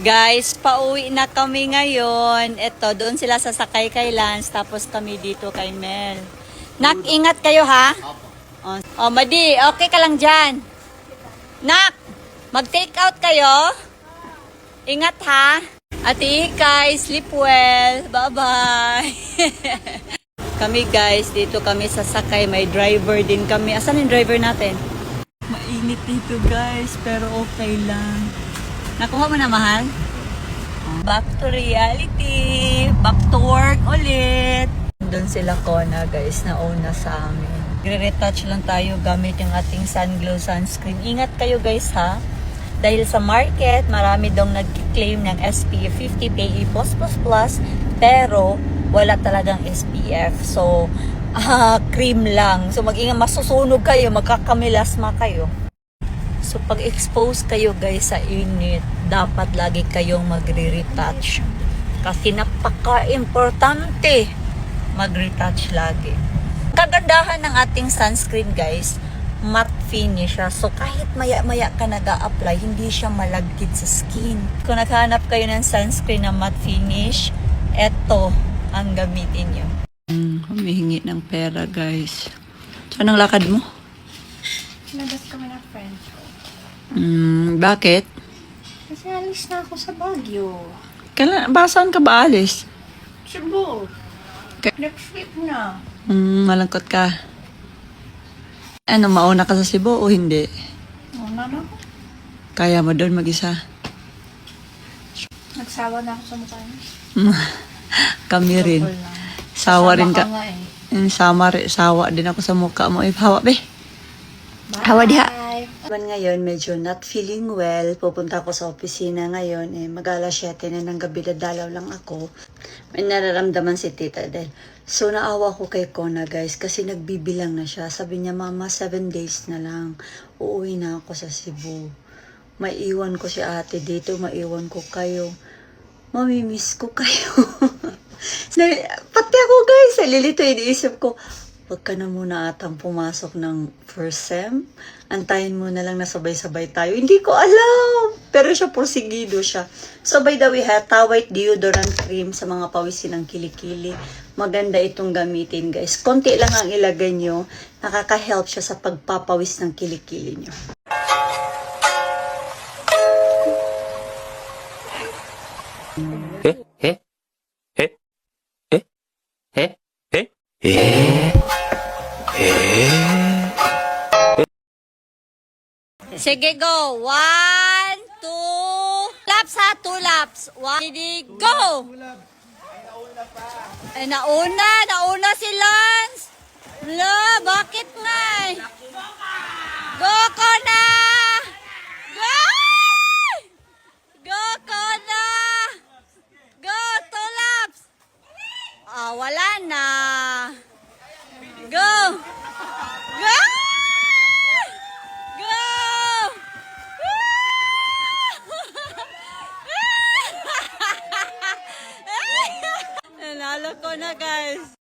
Guys, pauwi na kami ngayon. Ito, doon sila sasakay kay Lance, tapos kami dito kay Mel. Nak, ingat kayo ha? Oh, Madi, okay ka lang dyan. Nak, mag-take out kayo. Ingat ha. Ate Ikay, sleep well. Bye-bye. Kami guys, dito kami sasakay. May driver din kami. Asan yung driver natin? Mainit dito guys, pero okay lang. Nakuha mo na, mahal? Back to reality. Back to work ulit. Doon sila Kona guys, nauna sa amin. Gre-retouch lang tayo gamit yung ating Sunglow sunscreen. Ingat kayo guys ha. Dahil sa market, marami daw nag-claim ng SPF 50 PA+++, pero wala talagang SPF. So, cream lang. So, mag-ingat, masusunog kayo, magkakamilasma kayo. So, pag expose kayo guys sa init, dapat lagi kayong magre-retouch. Kasi napaka-importante mag-retouch lagi. Kagandahan ng ating sunscreen guys, matte finish siya. So, kahit maya-maya ka nag-a-apply, hindi siya malagkit sa skin. Kung naghahanap kayo ng sunscreen na matte finish, eto ang gamitin nyo. Humihingi ng pera guys. Saan ang lakad mo? Labas kami na friend ko. Bakit? Kasi alis na ako sa Baguio. Saan ka ba alis? Cebu. Next week na. Malangkot ka. Ano, mauna ka sa Cebu o hindi? Una na ako. Kaya mo doon mag-isa? Nagsawa na ako sa mukha niya. Kami rin. Joke lang. Sawa rin ka. nga eh. Sawa din ako sa mukha mo. Hawa, be. Bye. Hawa diha. Ngayon, medyo not feeling well. Pupunta ako sa opisina ngayon. Mag-alas 7 na ng gabi, dadalaw lang ako. May nararamdaman si tita din. So, naawa ko kay Kona, guys, kasi nagbibilang na siya. Sabi niya, Mama, 7 days na lang. Uuwi na ako sa Cebu. Maiwan ko si ate dito, maiwan ko kayo. Mamimiss ko kayo. Pati ako, guys, nalilito, iniisip ko, wag ka na muna atang pumasok ng first sem. Antayin mo na lang na sabay-sabay tayo. Hindi ko alam. Pero siya, porsigido siya. So, by the way, Tawhite deodorant cream sa mga pawisin ng kilikili. Maganda itong gamitin, guys. Konti lang ang ilagay nyo. Nakaka-help siya sa pagpapawis ng kilikili nyo. Sige, go. 1, 2. Laps ha, 2 laps. 1, ready, go! Ay, nauna si Lance. Wala, bakit nga? Go, Kona! Go! Go, Kona! Go, 2 laps. Wala na. Go! Go! Nanalo ko na guys.